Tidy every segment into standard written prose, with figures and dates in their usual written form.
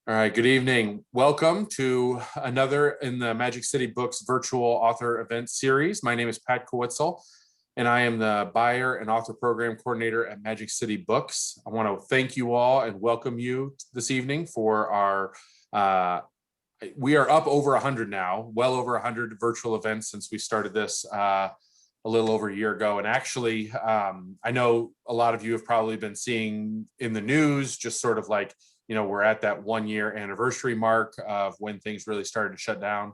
All right, good evening. Welcome to another in the Magic City Books virtual author event series. My name is Pat Kowitzel, and I am the buyer and author program coordinator at Magic City Books. I want to thank you all and welcome you this evening for our, we are up over 100 now, well over 100 virtual events since we started this a little over a year ago. And actually, I know a lot of you have probably been seeing in the news, just sort of like, we're at that 1 year anniversary mark of when things really started to shut down.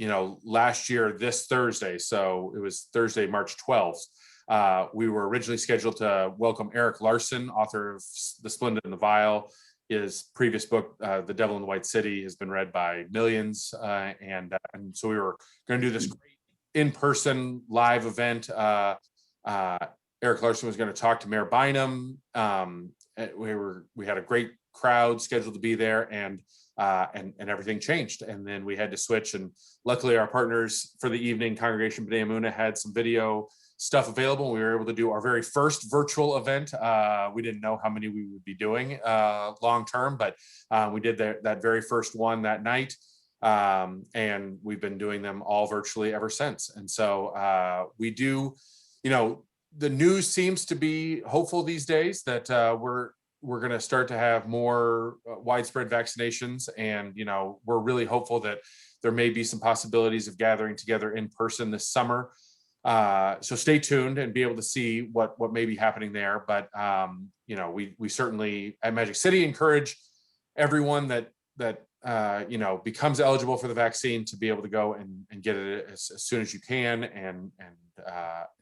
Last year, this Thursday, so it was Thursday, March 12th, we were originally scheduled to welcome Eric Larson, author of The Splendid and the Vile. His previous book, The Devil in the White City, has been read by millions. And so we were going to do this great in-person live event. Eric Larson was going to talk to Mayor Bynum. We had a great crowd scheduled to be there, and everything changed, and then we had to switch. And luckily, our partners for the evening, Congregation B'nai Emunah, had some video stuff available, and we were able to do our very first virtual event. We didn't know how many we would be doing long term, but we did that very first one that night, and we've been doing them all virtually ever since. And so we do, the news seems to be hopeful these days that we're going to start to have more widespread vaccinations, and we're really hopeful that there may be some possibilities of gathering together in person this summer. So stay tuned and be able to see what may be happening there. But we certainly at Magic City encourage everyone that becomes eligible for the vaccine to be able to go and get it as soon as you can, and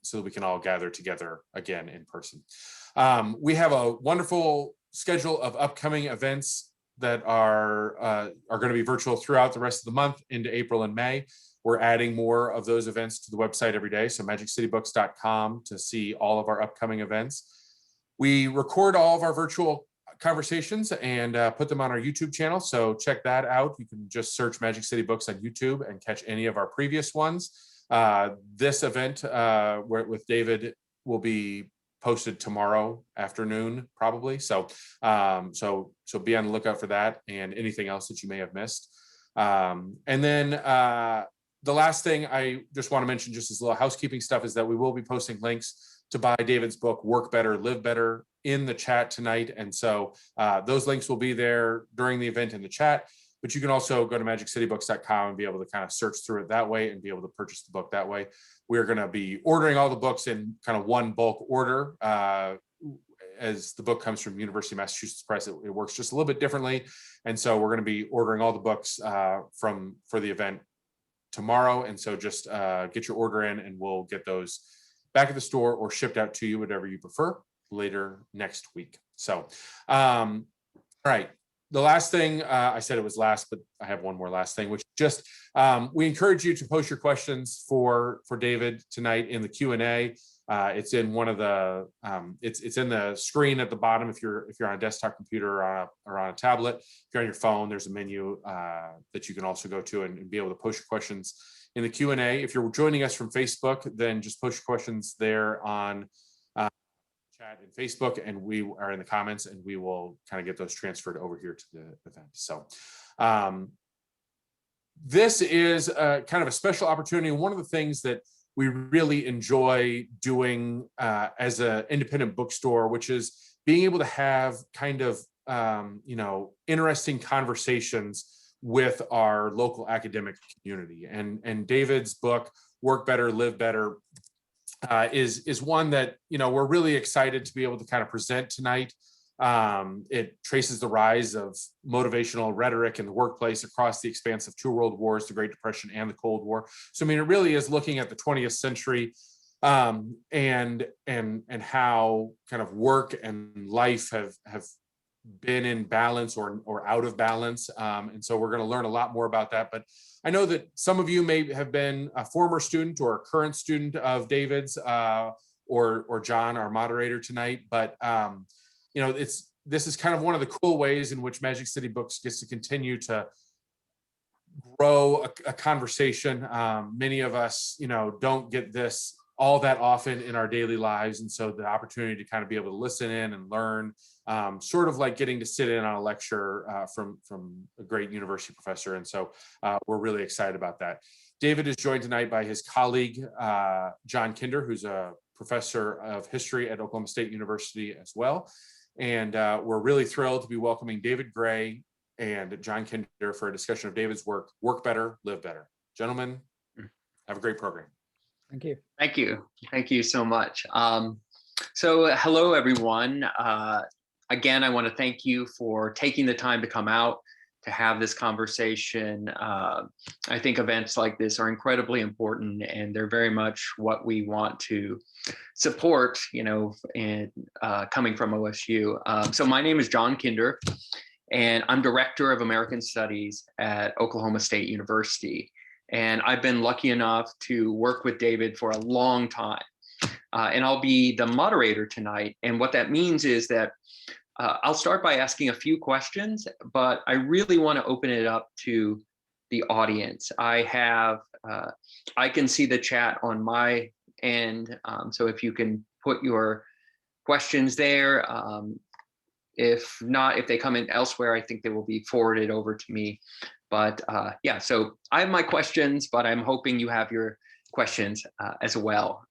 so that we can all gather together again in person. We have a wonderful schedule of upcoming events that are going to be virtual throughout the rest of the month into April and May. We're adding more of those events to the website every day, so magiccitybooks.com to see all of our upcoming events. We record all of our virtual conversations and put them on our YouTube channel, so check that out. You can just search Magic City Books on YouTube and catch any of our previous ones. This event with David will be posted tomorrow afternoon, probably. So be on the lookout for that and anything else that you may have missed. And then the last thing I just want to mention, just as a little housekeeping stuff, is that we will be posting links to buy David's book, Work Better, Live Better, in the chat tonight. And so those links will be there during the event in the chat, but you can also go to magiccitybooks.com and be able to kind of search through it that way and be able to purchase the book that way. We're going to be ordering all the books in kind of one bulk order. As the book comes from University of Massachusetts Press, it works just a little bit differently. And so we're going to be ordering all the books for the event tomorrow. And so just get your order in, and we'll get those back at the store or shipped out to you, whatever you prefer, later next week. So, all right. The last thing, I said it was last, but I have one more last thing, which just, we encourage you to post your questions for David tonight in the Q&A. It's in one of the, it's in the screen at the bottom if you're on a desktop computer or on a tablet. If you're on your phone, there's a menu that you can also go to and be able to post your questions in the Q&A. If you're joining us from Facebook, then just post your questions there on chat in Facebook, and we are in the comments, and we will kind of get those transferred over here to the event. So this is kind of a special opportunity. One of the things that we really enjoy doing as an independent bookstore, which is being able to have kind of interesting conversations with our local academic community. And David's book, Work Better, Live Better, is one that we're really excited to be able to kind of present tonight. It traces the rise of motivational rhetoric in the workplace across the expanse of two world wars, the Great Depression and the Cold War. So I mean, it really is looking at the 20th century and how kind of work and life have been in balance or out of balance. And so we're going to learn a lot more about that. But I know that some of you may have been a former student or a current student of David's or John, our moderator tonight. But this is kind of one of the cool ways in which Magic City Books gets to continue to grow a conversation. Many of us, don't get this all that often in our daily lives. And so the opportunity to kind of be able to listen in and learn sort of like getting to sit in on a lecture from a great university professor. And so we're really excited about that. David is joined tonight by his colleague, John Kinder, who's a professor of history at Oklahoma State University as well. And we're really thrilled to be welcoming David Gray and John Kinder for a discussion of David's work, Work Better, Live Better. Gentlemen, have a great program. Thank you. Thank you. Thank you so much. So hello, everyone. Again, I want to thank you for taking the time to come out to have this conversation. I think events like this are incredibly important, and they're very much what we want to support, you know, and coming from OSU. So my name is John Kinder, and I'm Director of American Studies at Oklahoma State University. And I've been lucky enough to work with David for a long time. And I'll be the moderator tonight. And what that means is that I'll start by asking a few questions, but I really want to open it up to the audience. I can see the chat on my end. So if you can put your questions there, if not, if they come in elsewhere, I think they will be forwarded over to me. But yeah, so I have my questions, but I'm hoping you have your questions as well.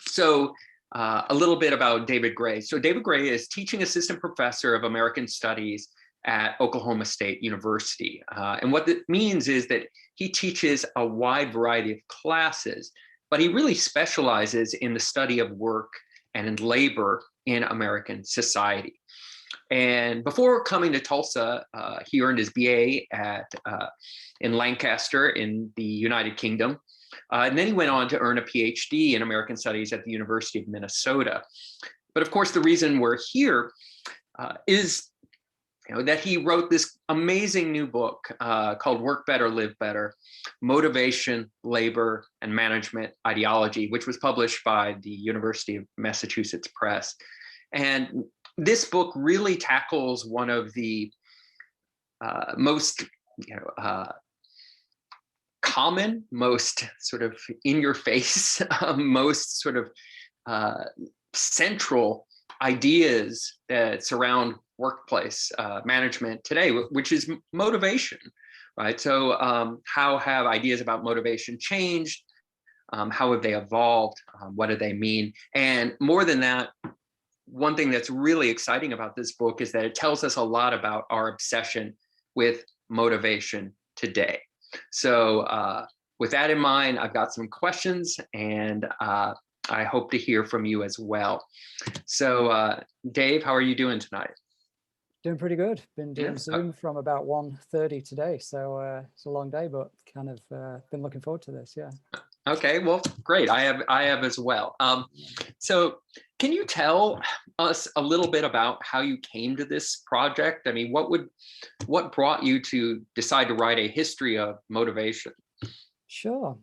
So a little bit about David Gray. So David Gray is teaching assistant professor of American Studies at Oklahoma State University. And what that means is that he teaches a wide variety of classes, but he really specializes in the study of work and in labor in American society. And before coming to Tulsa, he earned his BA in Lancaster in the United Kingdom. And then he went on to earn a PhD in American Studies at the University of Minnesota. But of course, the reason we're here is that he wrote this amazing new book called Work Better, Live Better, Motivation, Labor, and Management Ideology, which was published by the University of Massachusetts Press. And this book really tackles one of the most common, most sort of in your face, most sort of central ideas that surround workplace management today, which is motivation, right? So how have ideas about motivation changed? How have they evolved? What do they mean? And more than that, one thing that's really exciting about this book is that it tells us a lot about our obsession with motivation today. So with that in mind, I've got some questions, and I hope to hear from you as well. So Dave, how are you doing tonight? Doing pretty good. Been doing Zoom from about 1:30 today. So it's a long day, but kind of been looking forward to this. Yeah. Okay, well, great. I have as well. So can you tell us a little bit about how you came to this project? I mean, what brought you to decide to write a history of motivation? Sure.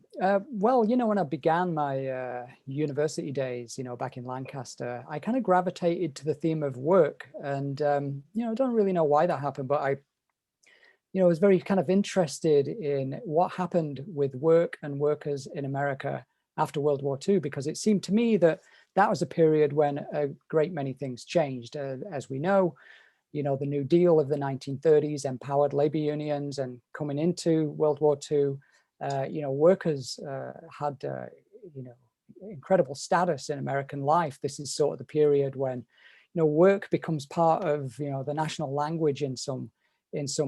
Well, when I began my university days, back in Lancaster, I kind of gravitated to the theme of work. And, I don't really know why that happened, but I was very kind of interested in what happened with work and workers in America after World War II, because it seemed to me that that was a period when a great many things changed. As we know, the New Deal of the 1930s empowered labor unions, and coming into World War II, workers had, incredible status in American life. This is sort of the period when, work becomes part of, the national language in some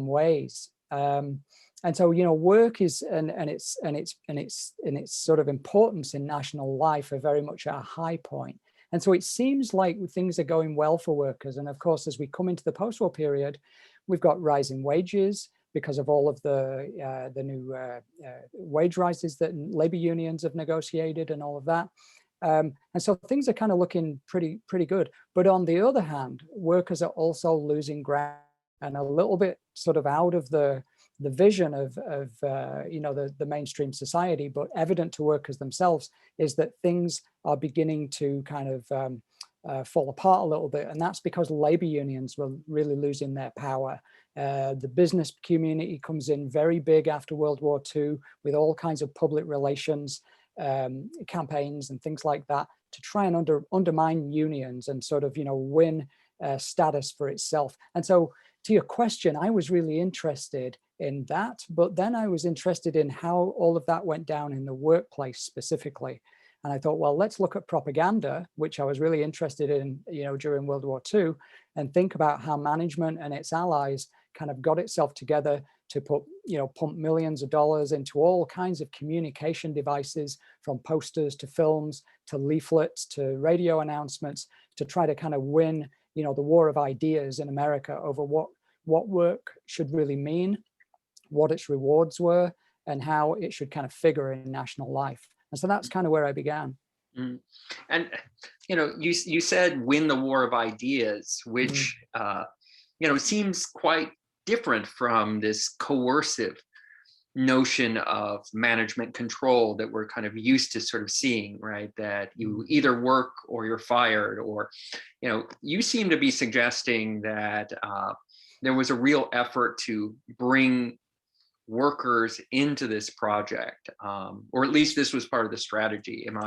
ways. And so, work is and its sort of importance in national life are very much at a high point. And so it seems like things are going well for workers. And of course, as we come into the post-war period, we've got rising wages because of all of the new wage rises that labor unions have negotiated and all of that. And so things are kind of looking pretty good. But on the other hand, workers are also losing ground and a little bit sort of out of the vision of the mainstream society, but evident to workers themselves is that things are beginning to kind of fall apart a little bit. And that's because labor unions were really losing their power. The business community comes in very big after World War II with all kinds of public relations campaigns and things like that to try and undermine unions and sort of, win status for itself. And so to your question, I was really interested in that, but then I was interested in how all of that went down in the workplace specifically. And I thought, well, let's look at propaganda, which I was really interested in, during World War II, and think about how management and its allies kind of got itself together to pump millions of dollars into all kinds of communication devices, from posters to films to leaflets to radio announcements, to try to kind of win, the war of ideas in America over what work should really mean, what its rewards were, and how it should kind of figure in national life. And so that's kind of where I began. Mm. And, you said win the war of ideas, which, seems quite different from this coercive notion of management control that we're kind of used to sort of seeing, right? That you either work or you're fired, or, you seem to be suggesting that there was a real effort to bring workers into this project, or at least this was part of the strategy. Am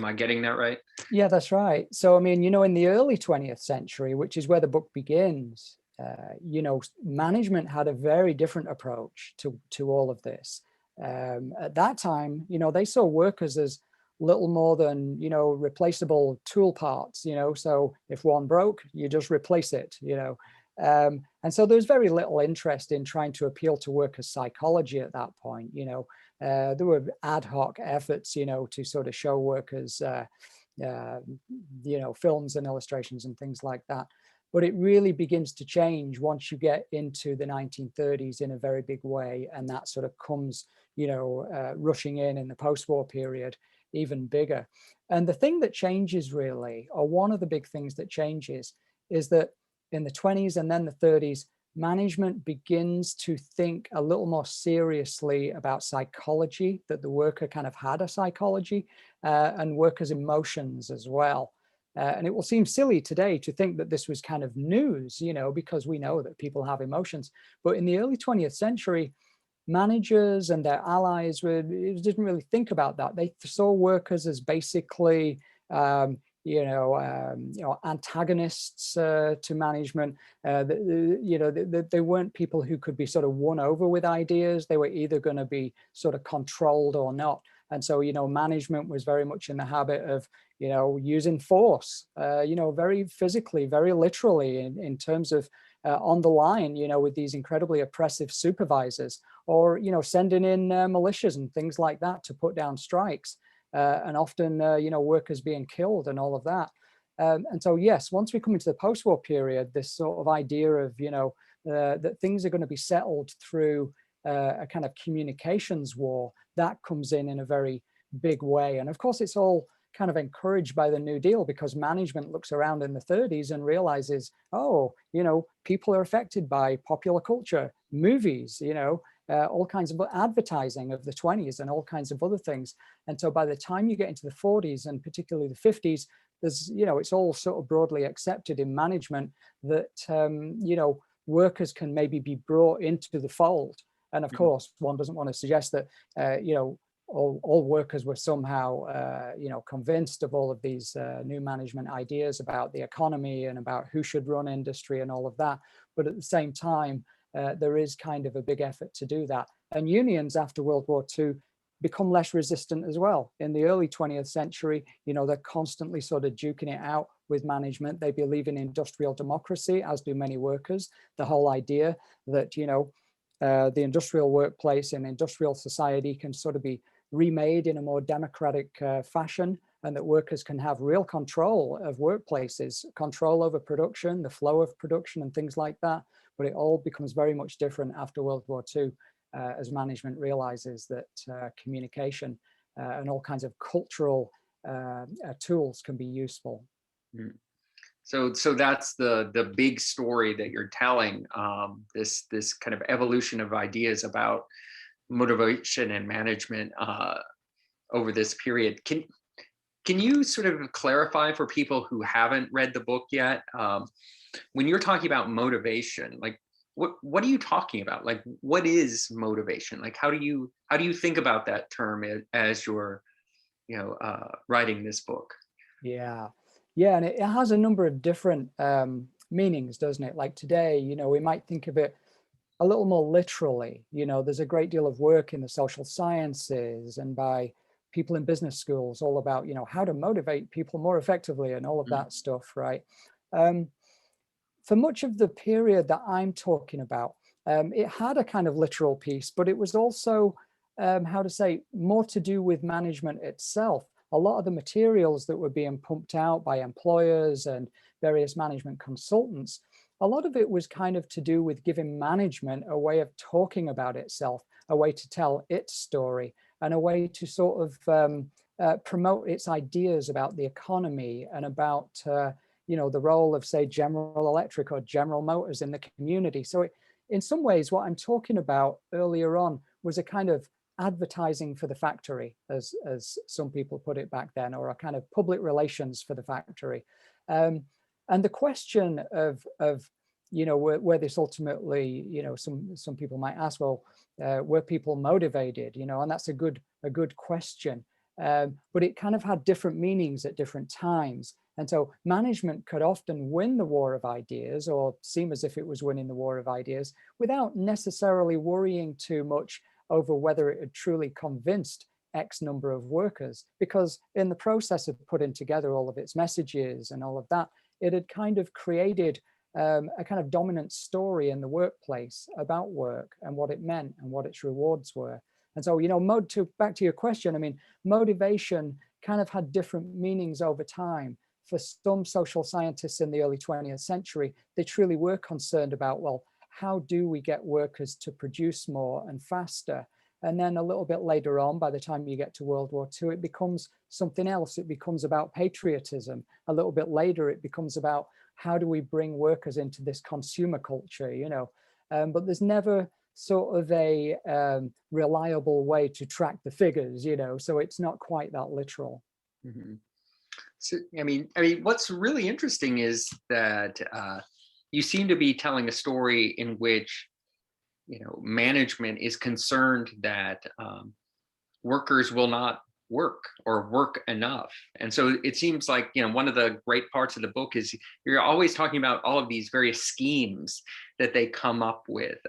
I getting that right? Yeah, that's right. So, I mean, in the early 20th century, which is where the book begins, management had a very different approach to all of this. At that time, they saw workers as little more than, replaceable tool parts, so if one broke, you just replace it, and so there's very little interest in trying to appeal to workers' psychology at that point. There were ad hoc efforts, to sort of show workers, films and illustrations and things like that. But it really begins to change once you get into the 1930s in a very big way. And that sort of comes, rushing in the post-war period, even bigger. And the thing that changes really, or one of the big things that changes, is that in the 20s and then the 30s, management begins to think a little more seriously about psychology, that the worker kind of had a psychology, and workers' emotions as well. And it will seem silly today to think that this was kind of news, because we know that people have emotions. But in the early 20th century, managers and their allies didn't really think about that. They saw workers as basically, antagonists to management. They weren't people who could be sort of won over with ideas. They were either going to be sort of controlled or not. And so, management was very much in the habit of, using force, very physically, very literally in terms of on the line, with these incredibly oppressive supervisors, or, sending in militias and things like that to put down strikes. And often, workers being killed and all of that. And so, yes, once we come into the post-war period, this sort of idea of, that things are going to be settled through a kind of communications war, that comes in a very big way. And of course, it's all kind of encouraged by the New Deal, because management looks around in the 30s and realizes, people are affected by popular culture, movies, all kinds of advertising of the 20s and all kinds of other things. And so by the time you get into the 40s and particularly the 50s, there's, it's all sort of broadly accepted in management that, workers can maybe be brought into the fold. And of course, one doesn't want to suggest that, all workers were somehow, convinced of all of these new management ideas about the economy and about who should run industry and all of that. But at the same time, there is kind of a big effort to do that. And unions after World War II become less resistant as well. In the early 20th century, they're constantly sort of duking it out with management. They believe in industrial democracy, as do many workers. The whole idea that, the industrial workplace and industrial society can sort of be remade in a more democratic fashion, and that workers can have real control of workplaces, control over production, the flow of production and things like that. But it all becomes very much different after World War II, as management realizes that communication and all kinds of cultural tools can be useful. So that's the big story that you're telling, this kind of evolution of ideas about motivation and management over this period. Can you sort of clarify for people who haven't read the book yet, when you're talking about motivation, like what are you talking about? Like, what is motivation? Like, how do you think about that term as you're writing this book? Yeah. Yeah, and it has a number of different meanings, doesn't it? Like today, you know, we might think of it a little more literally. You know, there's a great deal of work in the social sciences and by people in business schools all about, you know, how to motivate people more effectively and all of that stuff, right? For much of the period that I'm talking about, it had a kind of literal piece, but it was also, how to say, more to do with management itself. A lot of the materials that were being pumped out by employers and various management consultants, a lot of it was kind of to do with giving management a way of talking about itself, a way to tell its story, and a way to sort of promote its ideas about the economy and about you know, the role of, say, General Electric or General Motors in the community. So in some ways, what I'm talking about earlier on was a kind of advertising for the factory, as some people put it back then, or a kind of public relations for the factory. And the question of you know, where this ultimately, you know, some people might ask, well, were people motivated? You know, and that's a good question. But it kind of had different meanings at different times. And so management could often win the war of ideas, or seem as if it was winning the war of ideas, without necessarily worrying too much over whether it had truly convinced X number of workers, because in the process of putting together all of its messages and all of that, it had kind of created a kind of dominant story in the workplace about work and what it meant and what its rewards were. And so, you know, back to your question, I mean, motivation kind of had different meanings over time. For some social scientists in the early 20th century, they truly were concerned about, well, how do we get workers to produce more and faster? And then a little bit later on, by the time you get to World War II, it becomes something else. It becomes about patriotism. A little bit later, it becomes about how do we bring workers into this consumer culture, you know? But there's never sort of a reliable way to track the figures, you know, so it's not quite that literal. Mm-hmm. So, I mean, what's really interesting is that you seem to be telling a story in which, you know, management is concerned that workers will not work or work enough. And so it seems like, you know, one of the great parts of the book is you're always talking about all of these various schemes that they come up with,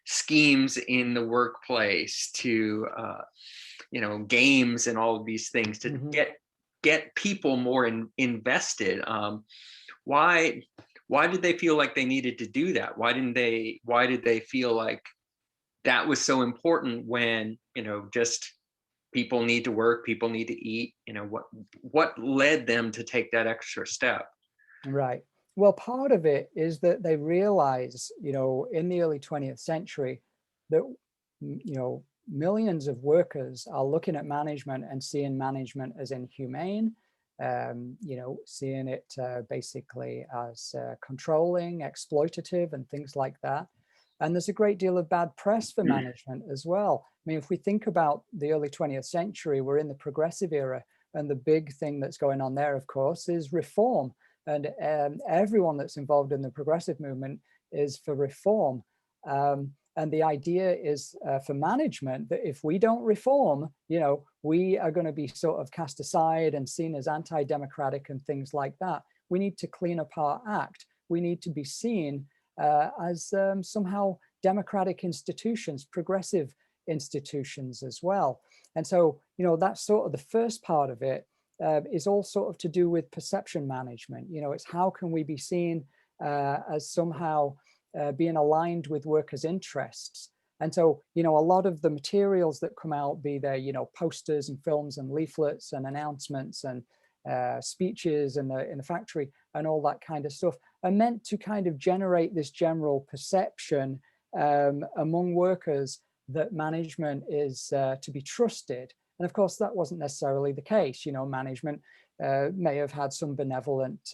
schemes in the workplace to, you know, games and all of these things to get people more invested. Why did they feel like they needed to do that? Why did they feel like that was so important when, you know, just people need to work, people need to eat, you know, what led them to take that extra step? Right. Well, part of it is that they realize, you know, in the early 20th century that, you know, millions of workers are looking at management and seeing management as inhumane, you know, seeing it basically as controlling, exploitative, and things like that. And there's a great deal of bad press for management as well. I mean, if we think about the early 20th century, we're in the progressive era, and the big thing that's going on there, of course, is reform. And everyone that's involved in the progressive movement is for reform. And the idea is for management that if we don't reform, you know, we are going to be sort of cast aside and seen as anti-democratic and things like that. We need to clean up our act. We need to be seen as somehow democratic institutions, progressive institutions as well. And so, you know, that's sort of the first part of it. Is all sort of to do with perception management. You know, it's how can we be seen as somehow being aligned with workers' interests. And so, you know, a lot of the materials that come out, be they, you know, posters and films and leaflets and announcements and speeches in the factory and all that kind of stuff, are meant to kind of generate this general perception among workers that management is to be trusted. And of course, that wasn't necessarily the case. You know, management may have had some benevolent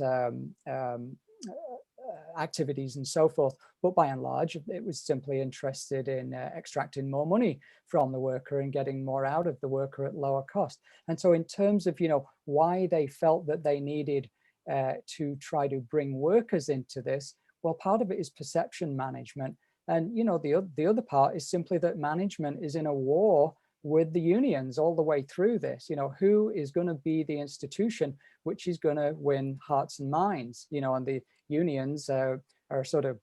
activities and so forth, but by and large, it was simply interested in extracting more money from the worker and getting more out of the worker at lower cost. And so in terms of, you know, why they felt that they needed to try to bring workers into this, well, part of it is perception management. And, you know, the other part is simply that management is in a war with the unions all the way through this. Who is going to be the institution which is going to win hearts and minds? And the unions are sort of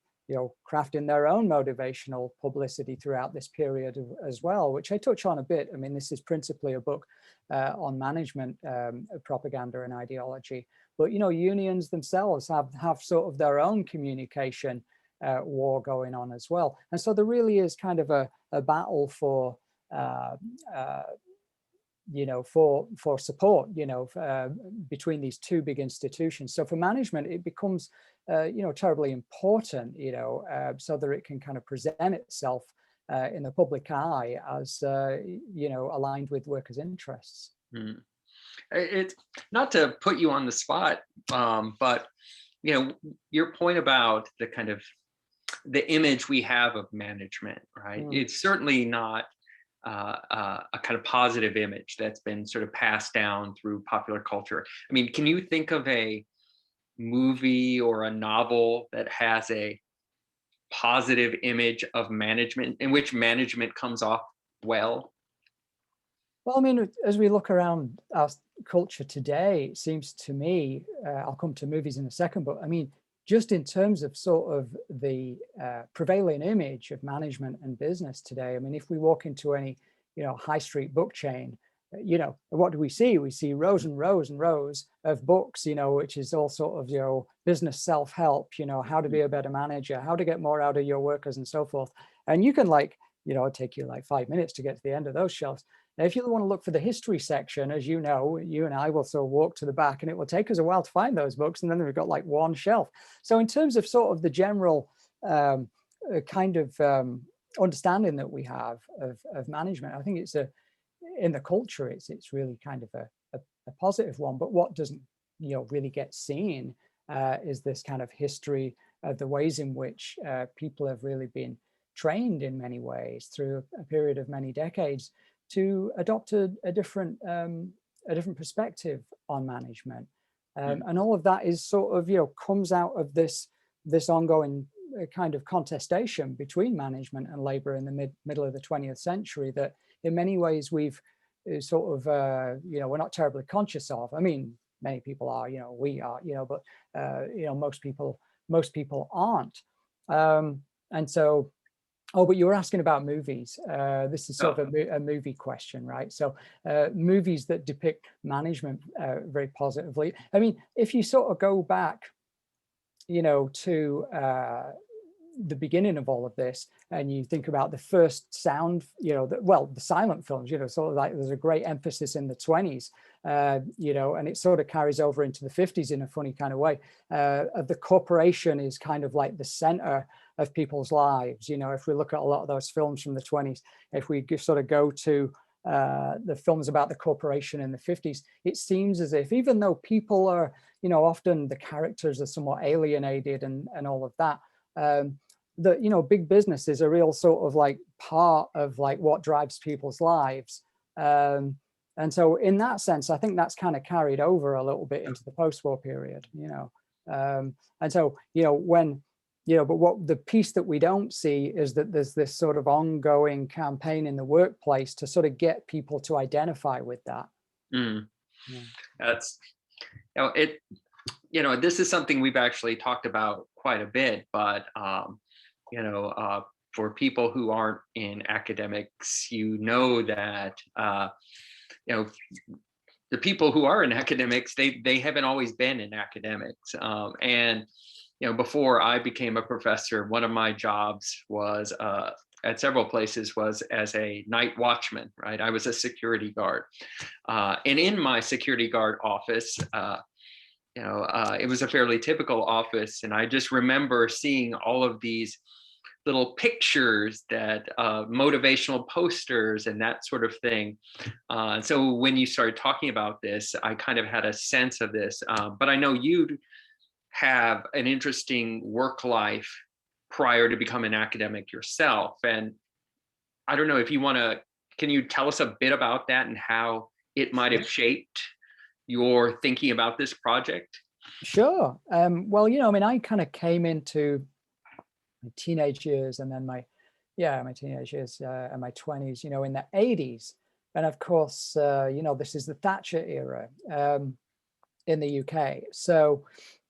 crafting their own motivational publicity throughout this period as well, which I touch on a bit. I mean, this is principally a book on management propaganda and ideology, but unions themselves have sort of their own communication war going on as well. And so there really is kind of a battle for for support, between these two big institutions. So for management, it becomes, terribly important, so that it can kind of present itself in the public eye as, aligned with workers' interests. It's not to put you on the spot, but, your point about the kind of the image we have of management, right? It's certainly not a kind of positive image that's been sort of passed down through popular culture. I mean, can you think of a movie or a novel that has a positive image of management in which management comes off well? Well, I mean, as we look around our culture today, it seems to me, I'll come to movies in a second, but I mean, just in terms of sort of the prevailing image of management and business today, I mean, if we walk into any, high street book chain, what do we see? We see rows and rows and rows of books, which is all sort of, business self-help, how to be a better manager, how to get more out of your workers and so forth. And you can take you like 5 minutes to get to the end of those shelves. Now, if you want to look for the history section, as you know, you and I will sort of walk to the back, and it will take us a while to find those books. And then we've got like one shelf. So in terms of sort of the general kind of understanding that we have of management, I think it's in the culture, it's really kind of a positive one. But what doesn't really get seen is this kind of history of the ways in which people have really been trained in many ways through a period of many decades to adopt a different perspective on management, and all of that is sort of comes out of this ongoing kind of contestation between management and labor in the middle of the 20th century that in many ways we've sort of we're not terribly conscious of. I mean, many people are, we are, but most people aren't, and so. Oh, but you were asking about movies. This is sort of a movie question, right? So movies that depict management very positively. I mean, if you sort of go back, to the beginning of all of this, and you think about the first sound, the silent films, sort of like there's a great emphasis in the 20s, and it sort of carries over into the 50s in a funny kind of way. The corporation is kind of like the center of people's lives. If we look at a lot of those films from the 20s, if we sort of go to the films about the corporation in the 50s, it seems as if even though people are, often the characters are somewhat alienated and all of that, that big business is a real sort of like part of like what drives people's lives. And so in that sense, I think that's kind of carried over a little bit into the post-war period, and so, when, but what the piece that we don't see is that there's this sort of ongoing campaign in the workplace to sort of get people to identify with that. Yeah. That's, this is something we've actually talked about quite a bit, but, for people who aren't in academics, that, the people who are in academics, they haven't always been in academics. And before I became a professor, one of my jobs was at several places was as a night watchman, right? I was a security guard. And in my security guard office, it was a fairly typical office. And I just remember seeing all of these little pictures that motivational posters and that sort of thing. And so when you started talking about this, I kind of had a sense of this, but I know you have an interesting work life prior to becoming an academic yourself. And I don't know if you can you tell us a bit about that and how it might have shaped your thinking about this project? Sure. Well, I kind of came into my teenage years and then my teenage years and my 20s, in the 80s. And of course, this is the Thatcher era in the UK. So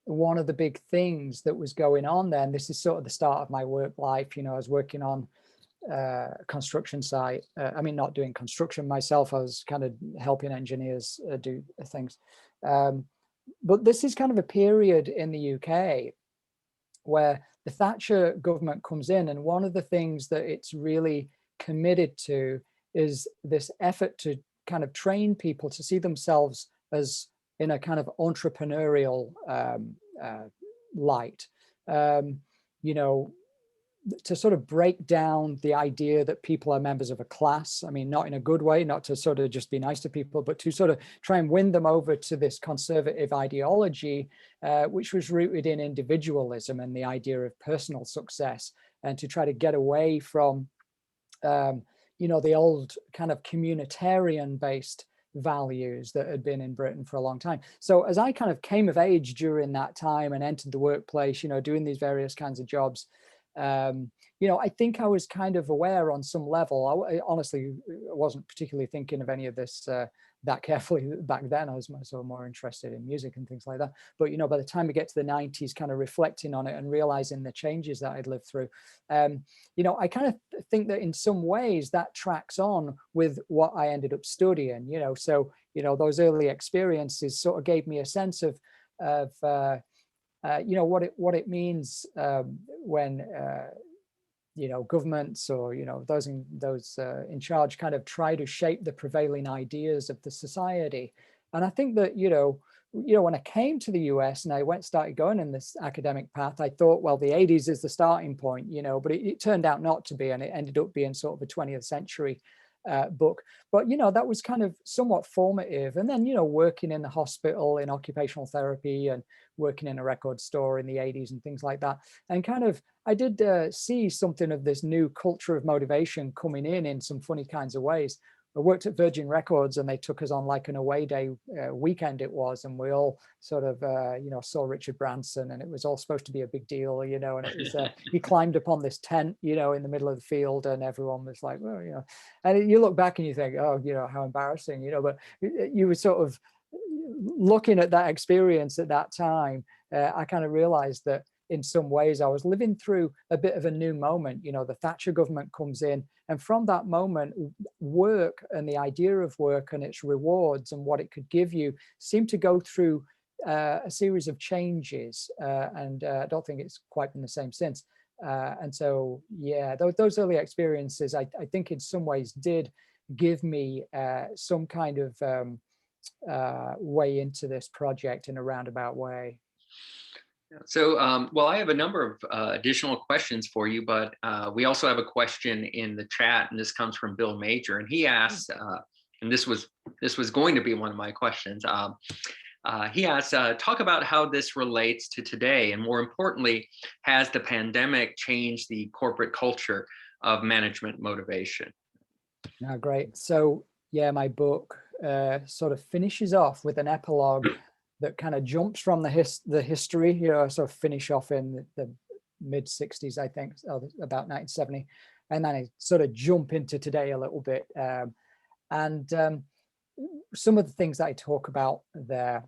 one of the big things that was going on then, this is sort of the start of my work life, I was working on construction site. I mean, not doing construction myself, I was kind of helping engineers do things. But this is kind of a period in the UK where the Thatcher government comes in, and one of the things that it's really committed to is this effort to kind of train people to see themselves as in a kind of entrepreneurial light. To sort of break down the idea that people are members of a class. I mean, not in a good way, not to sort of just be nice to people, but to sort of try and win them over to this conservative ideology, which was rooted in individualism and the idea of personal success, and to try to get away from, the old kind of communitarian-based values that had been in Britain for a long time. So as I kind of came of age during that time and entered the workplace, doing these various kinds of jobs, I think I was kind of aware on some level. I honestly wasn't particularly thinking of any of this that carefully back then. I was sort of more interested in music and things like that. But, by the time we get to the 90s, kind of reflecting on it and realizing the changes that I'd lived through, I kind of think that in some ways that tracks on with what I ended up studying, so, those early experiences sort of gave me a sense of what it means when governments or those in charge kind of try to shape the prevailing ideas of the society. And I think that when I came to the US and I started going in this academic path, I thought, well, the 80s is the starting point, but it turned out not to be, and it ended up being sort of a 20th century book. But that was kind of somewhat formative. And then working in the hospital in occupational therapy and working in a record store in the 80s and things like that, and kind of I did see something of this new culture of motivation coming in some funny kinds of ways. I worked at Virgin Records, and they took us on like an away day weekend it was, and we all sort of saw Richard Branson, and it was all supposed to be a big deal, and it was he climbed upon this tent in the middle of the field, and everyone was like, well, and you look back and you think, oh, how embarrassing, but you were sort of looking at that experience at that time. I kind of realized that in some ways I was living through a bit of a new moment. The Thatcher government comes in, and from that moment, work and the idea of work and its rewards and what it could give you seemed to go through a series of changes, and I don't think it's quite been the same since. And so, yeah, those early experiences, I think in some ways did give me some kind of way into this project in a roundabout way. So, well, I have a number of additional questions for you, but we also have a question in the chat, and this comes from Bill Major, and he asked, and this was going to be one of my questions. He asked, talk about how this relates to today, and more importantly, has the pandemic changed the corporate culture of management motivation? No, great. So, yeah, my book sort of finishes off with an epilogue that kind of jumps from the history, sort of finish off in the mid 60s, I think, about 1970. And then I sort of jump into today a little bit. And some of the things that I talk about there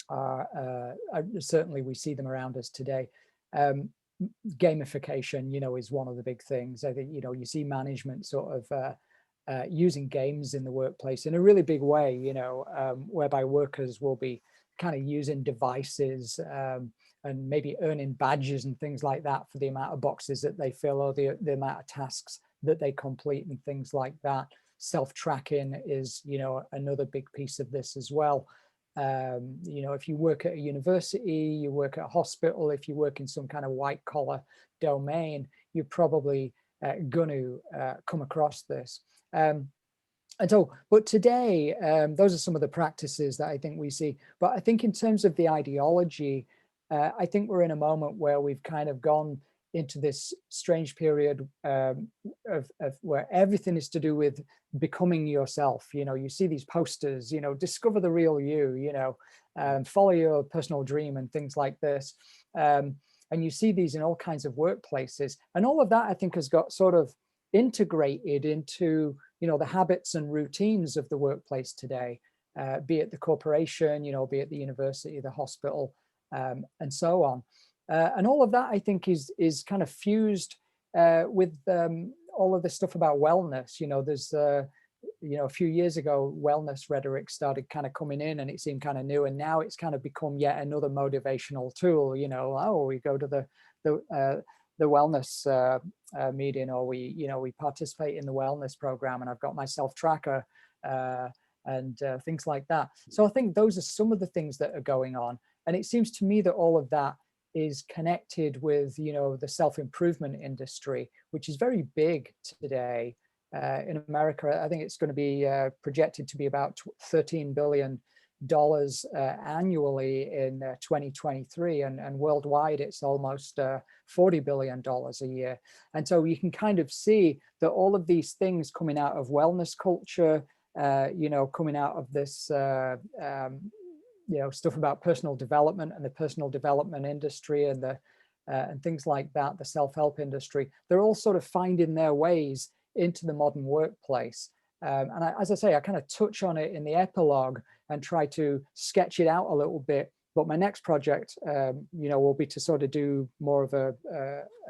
are certainly we see them around us today. Gamification, is one of the big things. I think, you see management sort of using games in the workplace in a really big way, whereby workers will be kind of using devices and maybe earning badges and things like that for the amount of boxes that they fill or the amount of tasks that they complete and things like that. Self-tracking is, another big piece of this as well. If you work at a university, you work at a hospital, if you work in some kind of white collar domain, you're probably going to come across this. And so, but today, those are some of the practices that I think we see. But I think in terms of the ideology, I think we're in a moment where we've kind of gone into this strange period of where everything is to do with becoming yourself. You see these posters, discover the real you, follow your personal dream and things like this. And you see these in all kinds of workplaces. And all of that, I think, has got sort of integrated into the habits and routines of the workplace today, be it the corporation, be it the university, the hospital, and so on. And all of that, I think, is kind of fused with all of this stuff about wellness. There's a few years ago, wellness rhetoric started kind of coming in, and it seemed kind of new, and now it's kind of become yet another motivational tool. We go to the wellness meeting, or we participate in the wellness program, and I've got my self tracker and things like that. So I think those are some of the things that are going on, and it seems to me that all of that is connected with the self-improvement industry, which is very big today. In America, I think it's going to be projected to be about $13 billion annually in 2023, and worldwide it's almost $40 billion a year. And so you can kind of see that all of these things coming out of wellness culture, coming out of this stuff about personal development and the personal development industry and things like that, the self-help industry, they're all sort of finding their ways into the modern workplace. As I say, I kind of touch on it in the epilogue and try to sketch it out a little bit. But my next project, will be to sort of do more of a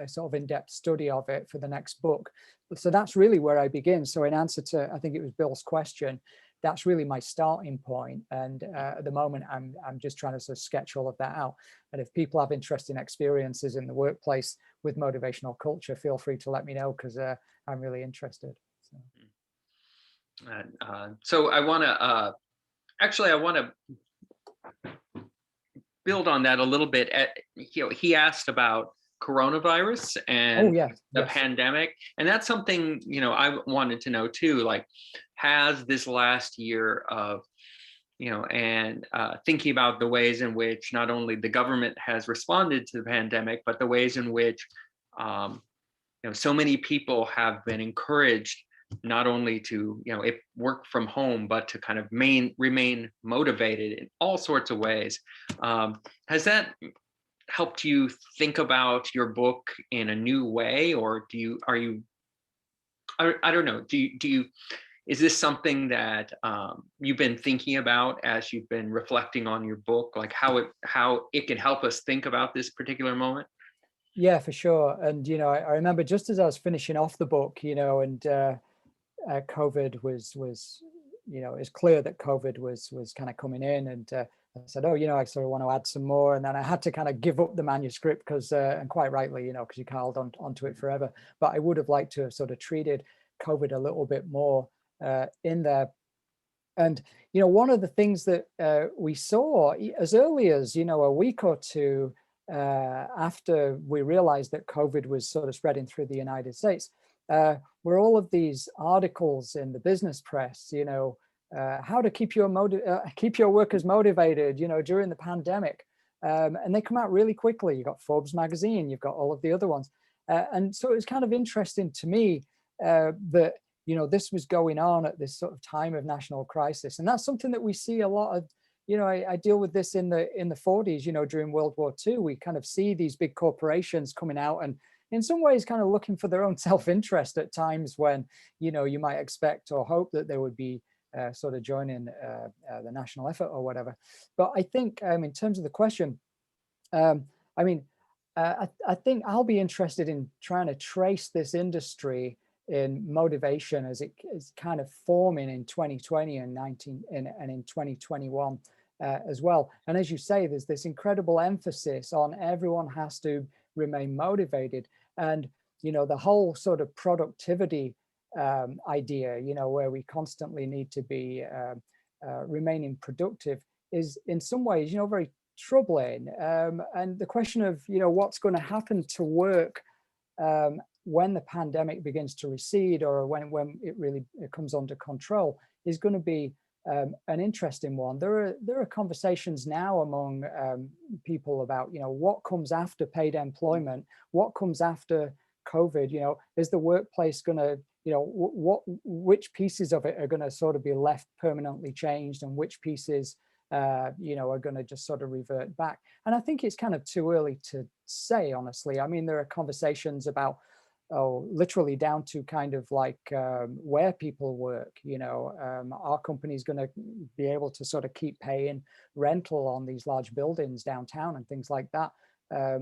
sort of in-depth study of it for the next book. So that's really where I begin. So in answer to, I think it was Bill's question, that's really my starting point. And at the moment, I'm just trying to sort of sketch all of that out. And if people have interesting experiences in the workplace with motivational culture, feel free to let me know, because I'm really interested. So I want to build on that a little bit. He asked about coronavirus and the pandemic, and that's something I wanted to know too. Like, has this last year of and thinking about the ways in which not only the government has responded to the pandemic, but the ways in which so many people have been encouraged not only to work from home, but to kind of remain motivated in all sorts of ways. Has that helped you think about your book in a new way, or I don't know, is this something that you've been thinking about as you've been reflecting on your book, like how it can help us think about this particular moment? Yeah, for sure. And I remember just as I was finishing off the book, and COVID was it's clear that COVID was kind of coming in, and I said, I sort of want to add some more, and then I had to kind of give up the manuscript because, and quite rightly, because you can't hold onto it forever. But I would have liked to have sort of treated COVID a little bit more in there. And one of the things that we saw as early as a week or two after we realized that COVID was sort of spreading through the United States, were all of these articles in the business press, how to keep your workers motivated, during the pandemic. And they come out really quickly. You've got Forbes magazine, you've got all of the other ones. And so it was kind of interesting to me that, this was going on at this sort of time of national crisis. And that's something that we see a lot of, I deal with this in the 40s, during World War II. We kind of see these big corporations coming out and in some ways kind of looking for their own self-interest at times when, you might expect or hope that they would be sort of joining the national effort or whatever. But I think in terms of the question, I think I'll be interested in trying to trace this industry in motivation as it is kind of forming in 2020 and in 2021 as well. And as you say, there's this incredible emphasis on everyone has to remain motivated, and the whole sort of productivity idea, where we constantly need to be remaining productive, is in some ways very troubling. And the question of what's going to happen to work when the pandemic begins to recede, or when it really comes under control, is going to be an interesting one. There are conversations now among people about what comes after paid employment, what comes after COVID. Is the workplace going to which pieces of it are going to sort of be left permanently changed, and which pieces are going to just sort of revert back? And I think it's kind of too early to say, honestly. I mean, there are conversations about literally down to kind of like where people work. Our company's going to be able to sort of keep paying rental on these large buildings downtown and things like that,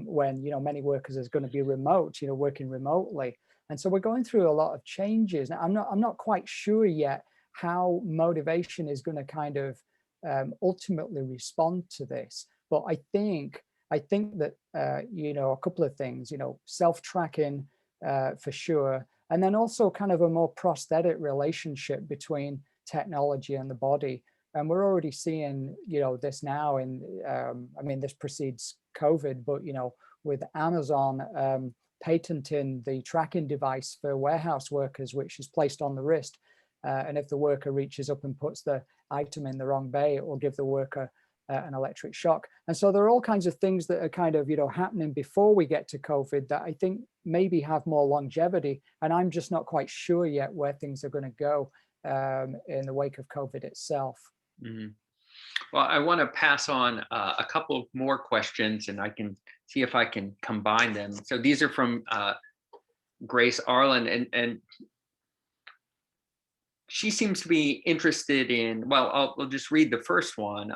when many workers is going to be remote, working remotely. And so we're going through a lot of changes. Now, I'm not quite sure yet how motivation is going to kind of ultimately respond to this, but I think that a couple of things, self-tracking for sure, and then also kind of a more prosthetic relationship between technology and the body. And we're already seeing this now in this precedes COVID, but with Amazon patenting the tracking device for warehouse workers, which is placed on the wrist, and if the worker reaches up and puts the item in the wrong bay, it will give the worker an electric shock. And so there are all kinds of things that are kind of happening before we get to COVID that I think maybe have more longevity, and I'm just not quite sure yet where things are going to go in the wake of COVID itself. Mm-hmm. Well, I want to pass on a couple more questions, and I can see if I can combine them. So these are from Grace Arlen, and she seems to be interested in, well, I'll just read the first one.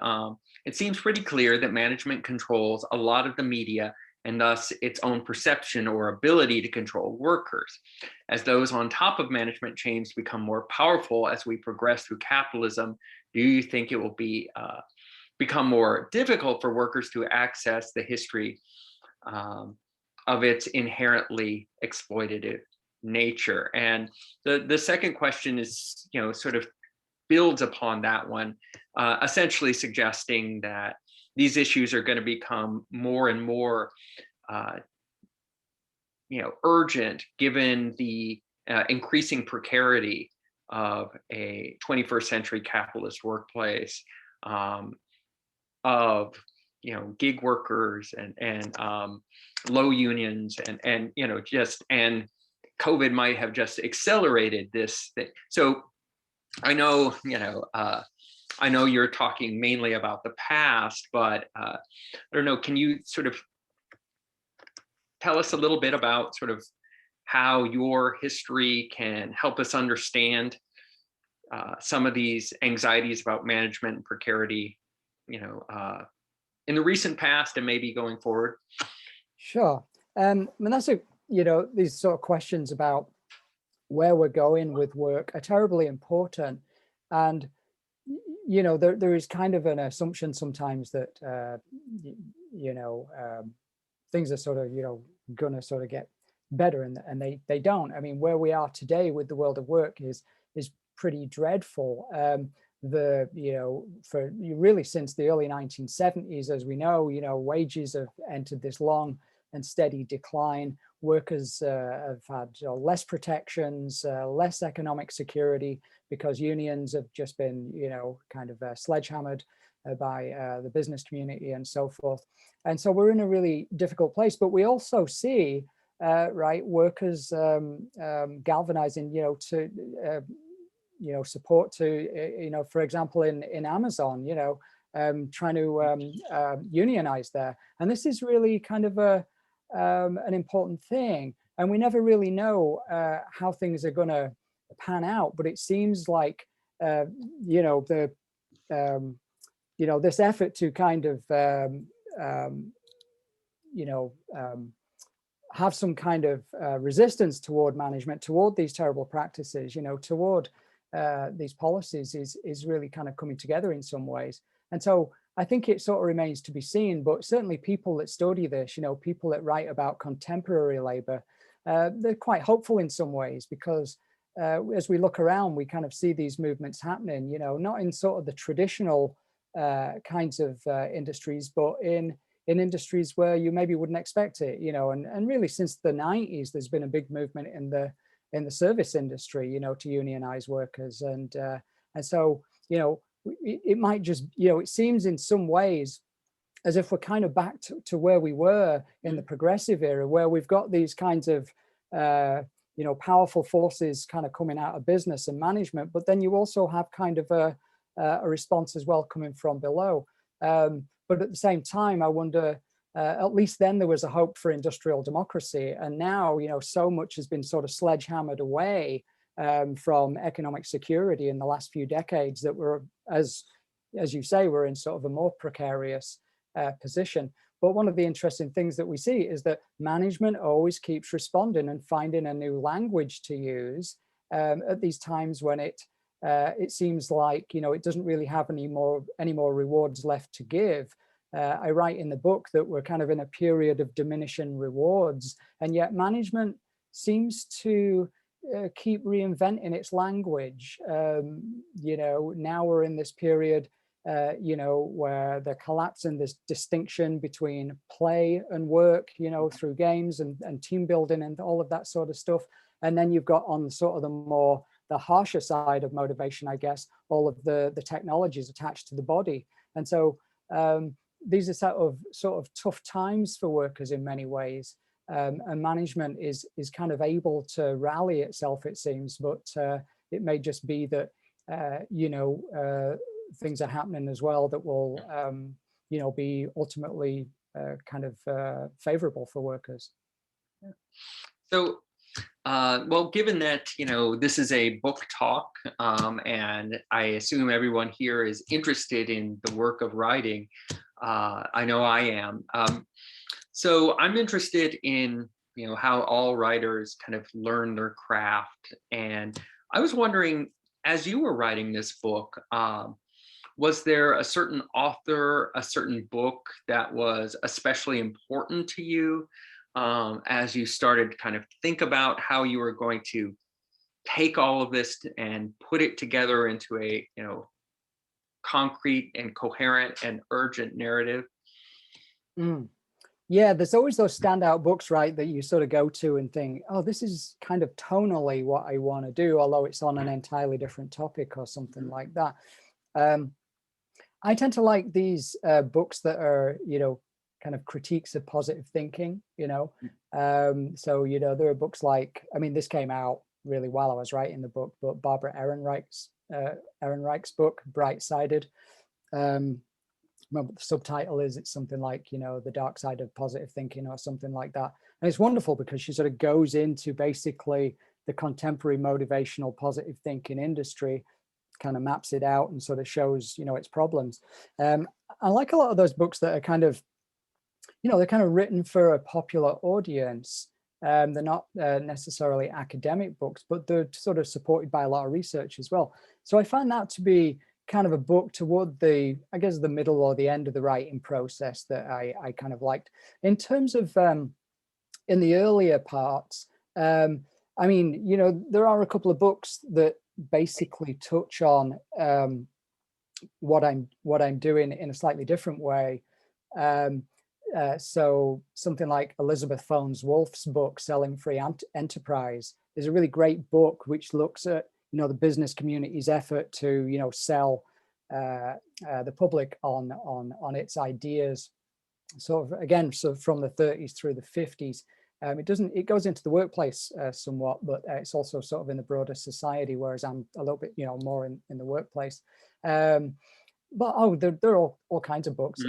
It seems pretty clear that management controls a lot of the media and thus its own perception or ability to control workers. As those on top of management chains become more powerful as we progress through capitalism, do you think it will become more difficult for workers to access the history of its inherently exploitative nature? And the second question is, sort of builds upon that one, essentially suggesting that these issues are going to become more and more urgent given the increasing precarity of a 21st century capitalist workplace, of gig workers and low unions and COVID might have just accelerated this thing. So I know you're talking mainly about the past, but I don't know, can you sort of tell us a little bit about sort of how your history can help us understand some of these anxieties about management and precarity, in the recent past and maybe going forward? Sure. That's these sort of questions about where we're going with work are terribly important. And, there is kind of an assumption sometimes that, things are sort of, going to sort of get better, and they don't. I mean, where we are today with the world of work is pretty dreadful. For really since the early 1970s, as we know, wages have entered this long and steady decline. Workers have had less protections, less economic security, because unions have just been, kind of sledgehammered by the business community and so forth. And so we're in a really difficult place. But we also see, workers galvanizing, to support to, for example, in Amazon, trying to unionize there. And this is really kind of an important thing. And we never really know how things are going to pan out. But it seems like, this effort to kind of, have some kind of resistance toward management, toward these terrible practices, toward these policies is really kind of coming together in some ways. And so I think it sort of remains to be seen, but certainly people that study this, people that write about contemporary labor, they're quite hopeful in some ways, because as we look around, we kind of see these movements happening, not in sort of the traditional kinds of industries, but in industries where you maybe wouldn't expect it, and really since the 90s, there's been a big movement in the service industry, to unionize workers. And so, it might just, it seems in some ways as if we're kind of back to where we were in the progressive era, where we've got these kinds of, powerful forces kind of coming out of business and management, but then you also have kind of a response as well coming from below. But at the same time, I wonder, at least then there was a hope for industrial democracy. And now, so much has been sort of sledgehammered away from economic security in the last few decades that we're, as you say, we're in sort of a more precarious position. But one of the interesting things that we see is that management always keeps responding and finding a new language to use at these times when it seems like it doesn't really have any more rewards left to give. I write in the book that we're kind of in a period of diminishing rewards, and yet management seems to keep reinventing its language. Now we're in this period, where they're collapsing this distinction between play and work, through games and team building and all of that sort of stuff. And then you've got on sort of the harsher side of motivation, I guess, all of the technologies attached to the body. And so these are sort of tough times for workers in many ways. And management is kind of able to rally itself, it seems, but it may just be that, things are happening as well that will, be ultimately kind of favorable for workers. So, well, given that, this is a book talk, and I assume everyone here is interested in the work of writing, I know I am. So I'm interested in, how all writers kind of learn their craft. And I was wondering, as you were writing this book, was there a certain author, a certain book that was especially important to you as you started to kind of think about how you were going to take all of this and put it together into a, concrete and coherent and urgent narrative? Yeah, there's always those standout books, right, that you sort of go to and think, oh, this is kind of tonally what I want to do, although it's on an entirely different topic or something like that. I tend to like these books that are, kind of critiques of positive thinking, So, there are books like, this came out really while I was writing the book, but Barbara Ehrenreich's book, Bright-Sided. Remember the subtitle is, it's something like, The Dark Side of Positive Thinking or something like that. And it's wonderful because she sort of goes into basically the contemporary motivational positive thinking industry, kind of maps it out and sort of shows, its problems. I like a lot of those books that are kind of, they're kind of written for a popular audience. They're not necessarily academic books, but they're sort of supported by a lot of research as well. So I find that to be kind of a book toward the middle or the end of the writing process that I kind of liked. In terms of in the earlier parts, there are a couple of books that basically touch on what I'm doing in a slightly different way. So something like Elizabeth Phones Wolf's book, Selling Free Enterprise, is a really great book which looks at the business community's effort to sell the public on its ideas. Sort of again, so from the 30s through the 50s. It goes into the workplace somewhat, but it's also sort of in the broader society, whereas I'm a little bit more in the workplace. But there are all kinds of books.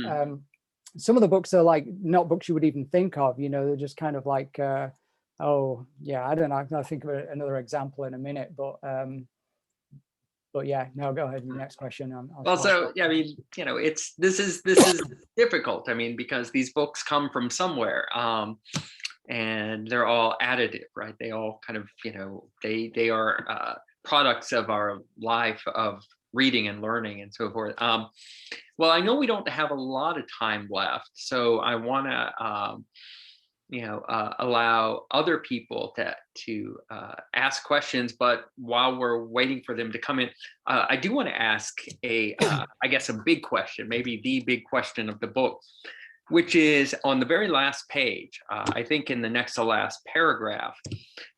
Some of the books are like not books you would even think of, they're just kind of like oh yeah, I don't know, I'll think of another example in a minute, but yeah, no, go ahead. Next question. This is difficult. Because these books come from somewhere, and they're all additive, right? They all kind of, they are products of our life of reading and learning and so forth. Well, I know we don't have a lot of time left, so I want to allow other people to ask questions. But while we're waiting for them to come in, I do want to ask I guess a big question, maybe the big question of the book, which is on the very last page. I think in the next to last paragraph,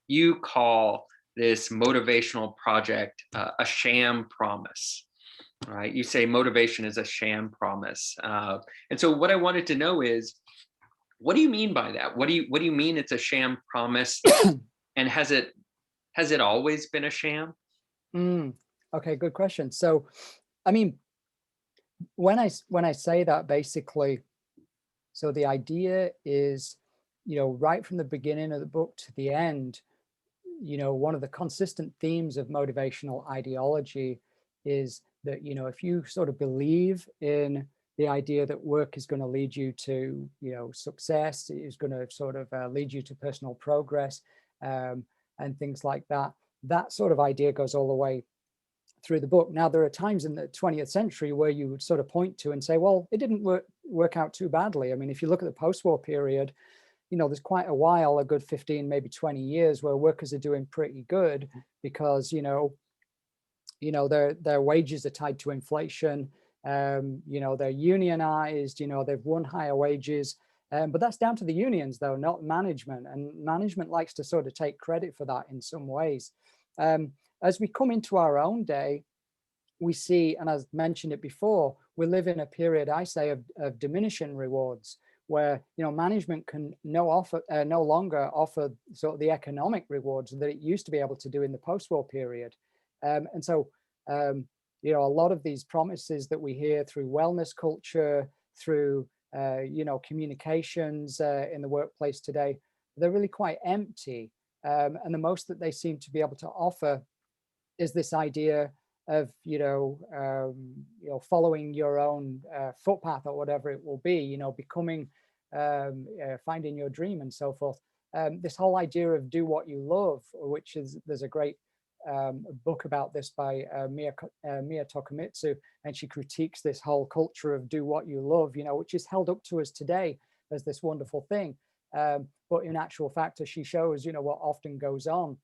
you call this motivational project a sham promise. Right? You say motivation is a sham promise. And so what I wanted to know is, what do you mean by that? What do you mean it's a sham promise? And has it always been a sham? Okay, good question. So, when I say that, basically, So the idea is, right from the beginning of the book to the end, one of the consistent themes of motivational ideology is that, if you sort of believe in the idea that work is going to lead you to, success, is going to sort of lead you to personal progress, and things like that, that sort of idea goes all the way through the book. Now, there are times in the 20th century where you would sort of point to and say, well, it didn't work out too badly. I mean, if you look at the post-war period, there's quite a while, a good 15, maybe 20 years, where workers are doing pretty good because, their wages are tied to inflation. They're unionized, they've won higher wages. But that's down to the unions, though, not management. And management likes to sort of take credit for that in some ways. As we come into our own day, we see, and I've mentioned it before, we live in a period, I say, of diminishing rewards, where management can no longer offer sort of the economic rewards that it used to be able to do in the post-war period. And so, a lot of these promises that we hear through wellness culture, through communications in the workplace today, they're really quite empty. And the most that they seem to be able to offer is this idea of following your own footpath, or whatever it will be, becoming, finding your dream and so forth. This whole idea of do what you love, which is, there's a great book about this by Mia Tokumitsu, and she critiques this whole culture of do what you love, which is held up to us today as this wonderful thing. But in actual fact, as she shows, what often goes on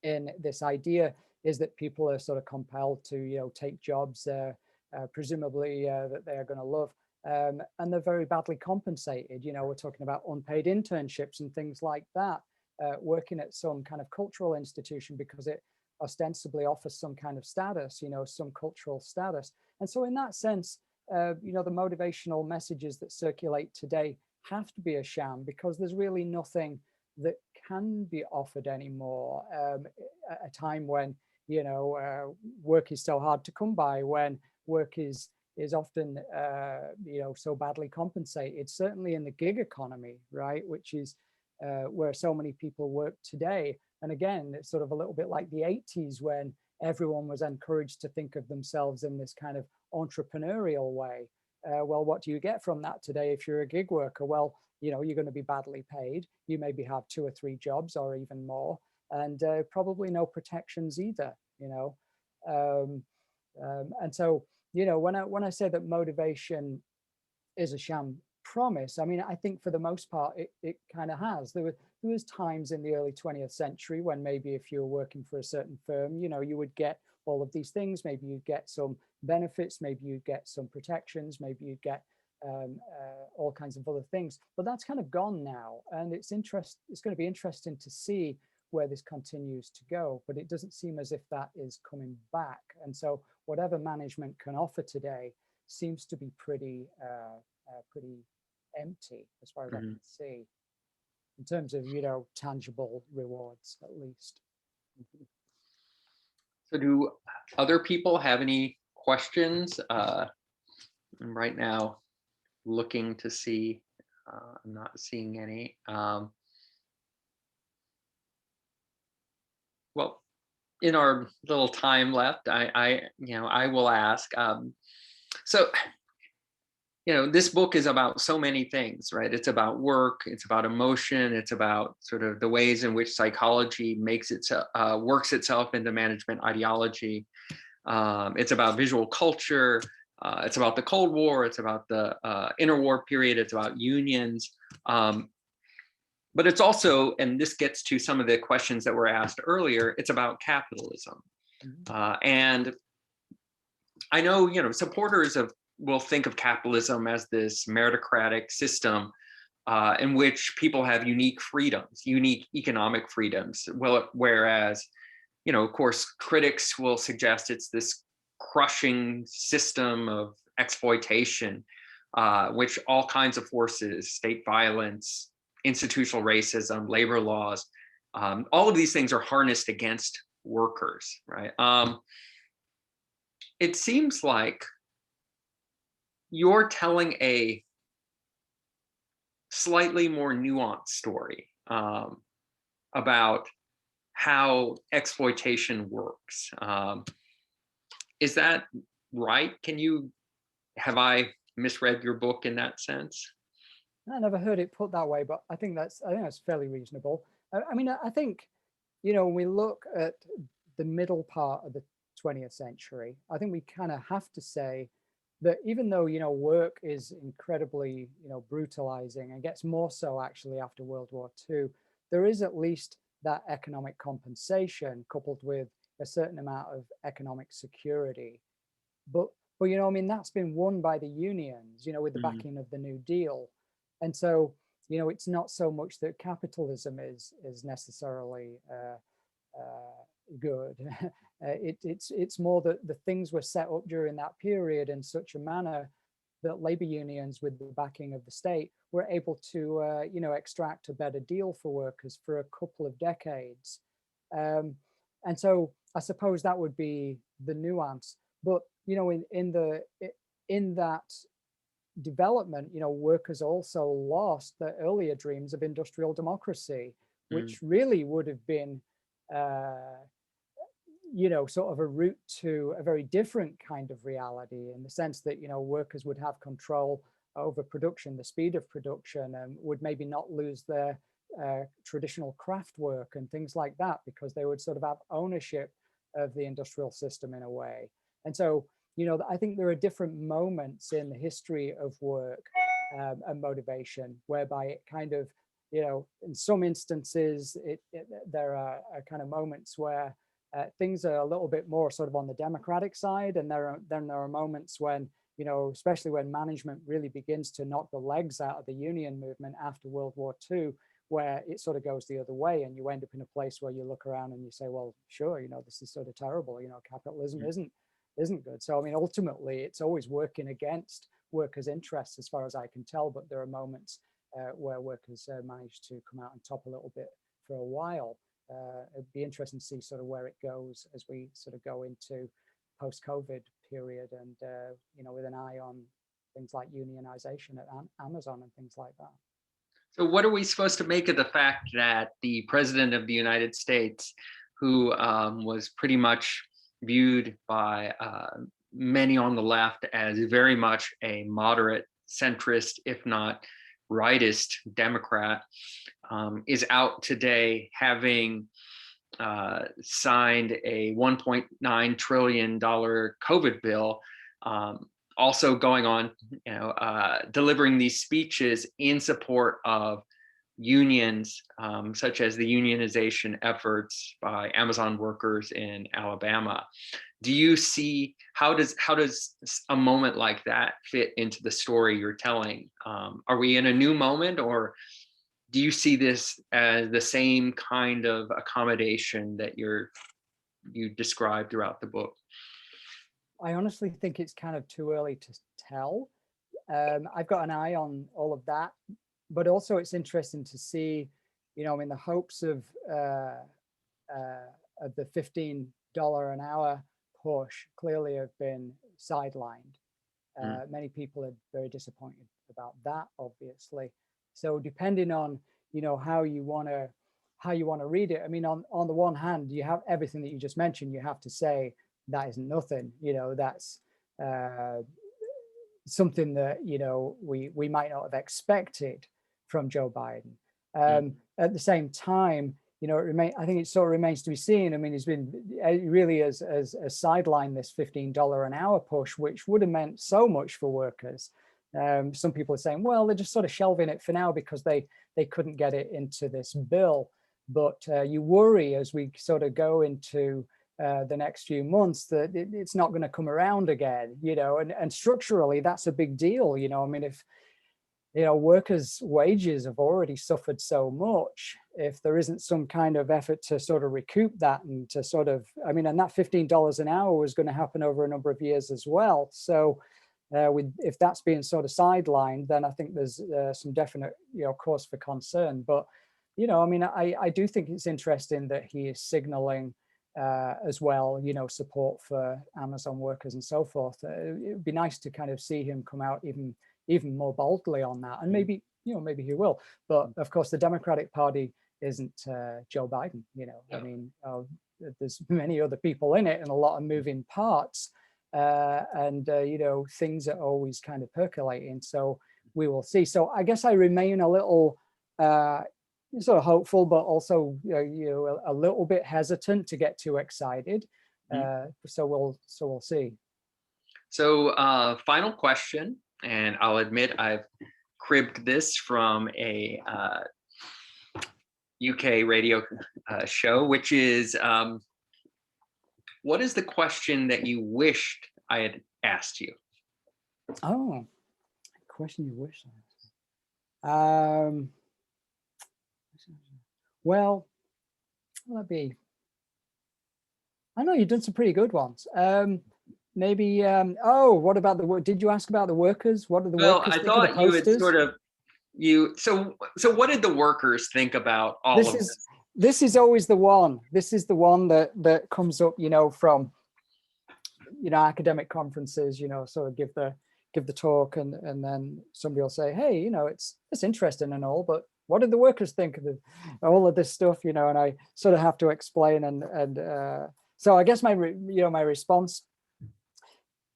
in this idea is that people are sort of compelled to, take jobs, presumably that they are going to love, and they're very badly compensated. We're talking about unpaid internships and things like that, working at some kind of cultural institution because it ostensibly offers some kind of status, some cultural status. And so in that sense, the motivational messages that circulate today have to be a sham, because there's really nothing that can be offered anymore at a time when work is so hard to come by, when work is often so badly compensated, certainly in the gig economy, right, which is where so many people work today. And again, it's sort of a little bit like the 80s, when everyone was encouraged to think of themselves in this kind of entrepreneurial way. Well, what do you get from that today if you're a gig worker? Well, you're going to be badly paid. You maybe have 2 or 3 jobs or even more, and probably no protections either, and so, when I say that motivation is a sham promise, I mean, I think for the most part, it kind of has. There was times in the early 20th century when maybe if you were working for a certain firm, you would get all of these things. Maybe you'd get some benefits, maybe you'd get some protections, maybe you'd get all kinds of other things. But that's kind of gone now, and it's going to be interesting to see where this continues to go. But it doesn't seem as if that is coming back. And so whatever management can offer today seems to be pretty empty, as far as I can see, in terms of tangible rewards, at least. So do other people have any questions? I'm right now looking to see. I'm not seeing any. Well, in our little time left, I will ask. So, this book is about so many things, right? It's about work, it's about emotion, it's about sort of the ways in which psychology works itself into management ideology. It's about visual culture. It's about the Cold War. It's about the interwar period. It's about unions. But it's also, and this gets to some of the questions that were asked earlier, it's about capitalism. And I know, supporters will think of capitalism as this meritocratic system in which people have unique freedoms, unique economic freedoms. Well, whereas, of course, critics will suggest it's this crushing system of exploitation, which all kinds of forces, state violence, institutional racism, labor laws, all of these things are harnessed against workers, right? It seems like you're telling a slightly more nuanced story about how exploitation works. Is that right? Have I misread your book in that sense? I never heard it put that way, but I think that's fairly reasonable. I mean, I think, when we look at the middle part of the 20th century, I think we kind of have to say that even though, work is incredibly, brutalizing and gets more so actually after World War II, there is at least that economic compensation coupled with a certain amount of economic security. But I mean, that's been won by the unions, with the backing of the New Deal. And so, it's not so much that capitalism is necessarily good. It's more that the things were set up during that period in such a manner that labor unions, with the backing of the state, were able to, extract a better deal for workers for a couple of decades. And so I suppose that would be the nuance. But, in that development, workers also lost the earlier dreams of industrial democracy, which really would have been, sort of a route to a very different kind of reality, in the sense that, workers would have control over production, the speed of production, and would maybe not lose their traditional craft work and things like that, because they would sort of have ownership of the industrial system in a way. And so, I think there are different moments in the history of work and motivation whereby it kind of, in some instances, there are kind of moments where things are a little bit more sort of on the democratic side, and then there are moments when, especially when management really begins to knock the legs out of the union movement after World War II, where it sort of goes the other way, and you end up in a place where you look around and you say, well, sure, this is sort of terrible. Capitalism isn't good. So I mean, ultimately, it's always working against workers' interests, as far as I can tell. But there are moments where workers manage to come out on top a little bit for a while. It'd be interesting to see sort of where it goes as we sort of go into post-COVID period, and with an eye on things like unionization at Amazon and things like that. So what are we supposed to make of the fact that the president of the United States, who was pretty much viewed by many on the left as very much a moderate centrist, if not rightist Democrat, is out today having signed a $1.9 trillion COVID bill, also going on, delivering these speeches in support of unions, such as the unionization efforts by Amazon workers in Alabama. Do you see, how does a moment like that fit into the story you're telling? Are we in a new moment, or do you see this as the same kind of accommodation that you described throughout the book? I honestly think it's kind of too early to tell. I've got an eye on all of that, but also it's interesting to see, in the hopes of the $15 an hour push clearly have been sidelined. Many people are very disappointed about that, obviously. So depending on, how you want to read it. I mean, on the one hand, you have everything that you just mentioned. You have to say that isn't nothing. That's something that we might not have expected from Joe Biden. At the same time, I think it sort of remains to be seen. I mean, he really has sidelined this $15 an hour push, which would have meant so much for workers. Some people are saying, well, they're just sort of shelving it for now because they couldn't get it into this bill. But you worry as we sort of go into the next few months that it's not going to come around again, and structurally that's a big deal. I mean, if workers' wages have already suffered so much, if there isn't some kind of effort to sort of recoup that and to sort of, and that $15 an hour was going to happen over a number of years as well. So if that's being sort of sidelined, then I think there's some definite, cause for concern. But, I do think it's interesting that he is signaling as well, support for Amazon workers and so forth. It would be nice to kind of see him come out even more boldly on that, and maybe maybe he will. But of course, the Democratic Party isn't Joe Biden. I mean, there's many other people in it and a lot of moving parts, and things are always kind of percolating. So we will see. So I guess I remain a little sort of hopeful, but also a little bit hesitant to get too excited. So we'll see. So final question, and I'll admit I've cribbed this from a UK radio show, which is, what is the question that you wished I had asked you? Oh, question you wished I asked. Well, that'd be, I know you've done some pretty good ones. Maybe, what about the work? Did you ask about the workers? What are the workers think of the posters? I thought you had sort of, so what did the workers think about all of this? This is always the one. This is the one that comes up, from, academic conferences, sort of give the talk, and then somebody will say, hey, it's interesting and all, but what did the workers think of all of this stuff, and I sort of have to explain, and so I guess my response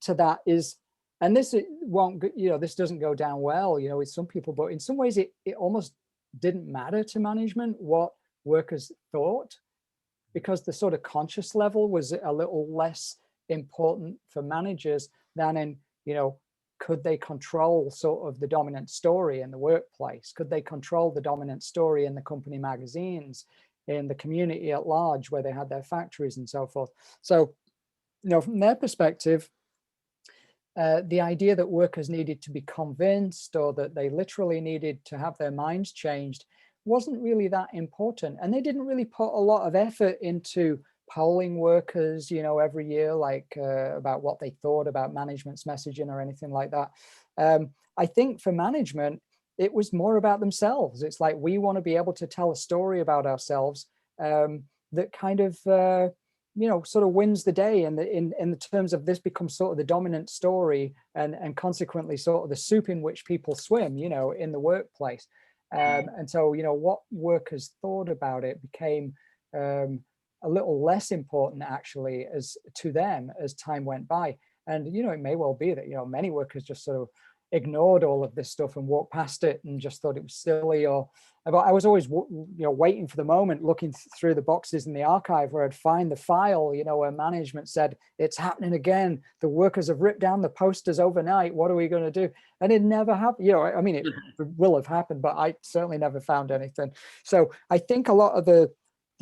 to that is, and this won't, this doesn't go down well, with some people, but in some ways it almost didn't matter to management what workers thought, because the sort of conscious level was a little less important for managers than in, could they control sort of the dominant story in the workplace? Could they control the dominant story in the company magazines, in the community at large where they had their factories and so forth? So, from their perspective, the idea that workers needed to be convinced, or that they literally needed to have their minds changed, wasn't really that important. And they didn't really put a lot of effort into polling workers, every year, like about what they thought about management's messaging or anything like that. I think for management, it was more about themselves. It's like, we want to be able to tell a story about ourselves that kind of, sort of wins the day, and in the terms of this becomes sort of the dominant story, and consequently sort of the soup in which people swim, in the workplace. And so, what workers thought about it became a little less important actually as to them as time went by. And, it may well be that, many workers just sort of ignored all of this stuff and walked past it and just thought it was silly. Or I was always, waiting for the moment, looking through the boxes in the archive where I'd find the file, where management said, it's happening again. The workers have ripped down the posters overnight. What are we going to do? And it never happened. It will have happened, but I certainly never found anything. So I think a lot of the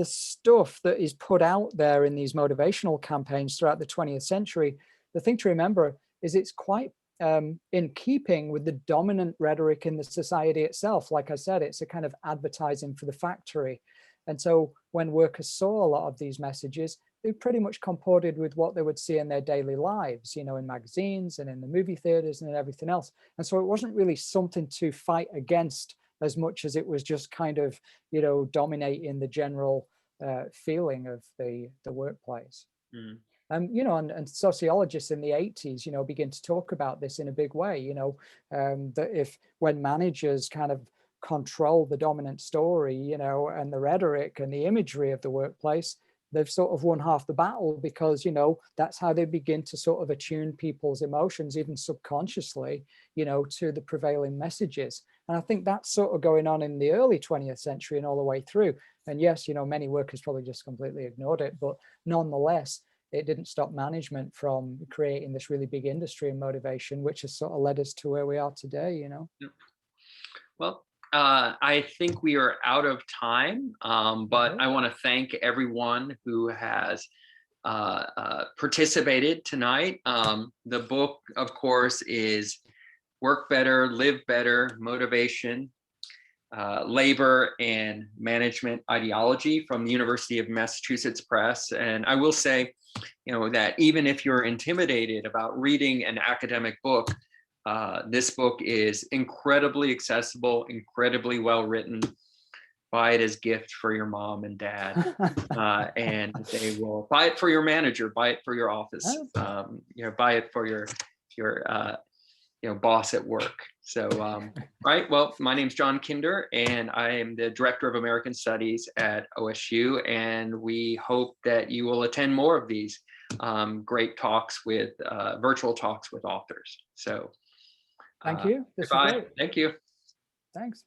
stuff that is put out there in these motivational campaigns throughout the 20th century, the thing to remember is it's quite in keeping with the dominant rhetoric in the society itself. Like I said, it's a kind of advertising for the factory. And so when workers saw a lot of these messages, they pretty much comported with what they would see in their daily lives, in magazines and in the movie theaters and everything else. And so it wasn't really something to fight against as much as it was just kind of, dominating the general feeling of the workplace. And sociologists in the 80s, begin to talk about this in a big way, that when managers kind of control the dominant story, and the rhetoric and the imagery of the workplace, they've sort of won half the battle, because, that's how they begin to sort of attune people's emotions, even subconsciously, to the prevailing messages. And I think that's sort of going on in the early 20th century and all the way through. And yes, many workers probably just completely ignored it, but nonetheless, it didn't stop management from creating this really big industry and motivation, which has sort of led us to where we are today, Well, I think we are out of time, but I want to thank everyone who has participated tonight. The book, of course, is Work Better, Live Better, Motivation, Labor and Management Ideology from the University of Massachusetts Press. And I will say, that even if you're intimidated about reading an academic book, this book is incredibly accessible, incredibly well written. Buy it as gift for your mom and dad, and they will buy it for your manager, buy it for your office, buy it for your boss at work. So, right. Well, my name's John Kinder, and I am the Director of American Studies at OSU. And we hope that you will attend more of these great talks with virtual talks with authors. So, thank you. This is goodbye. great. Thank you. Thanks.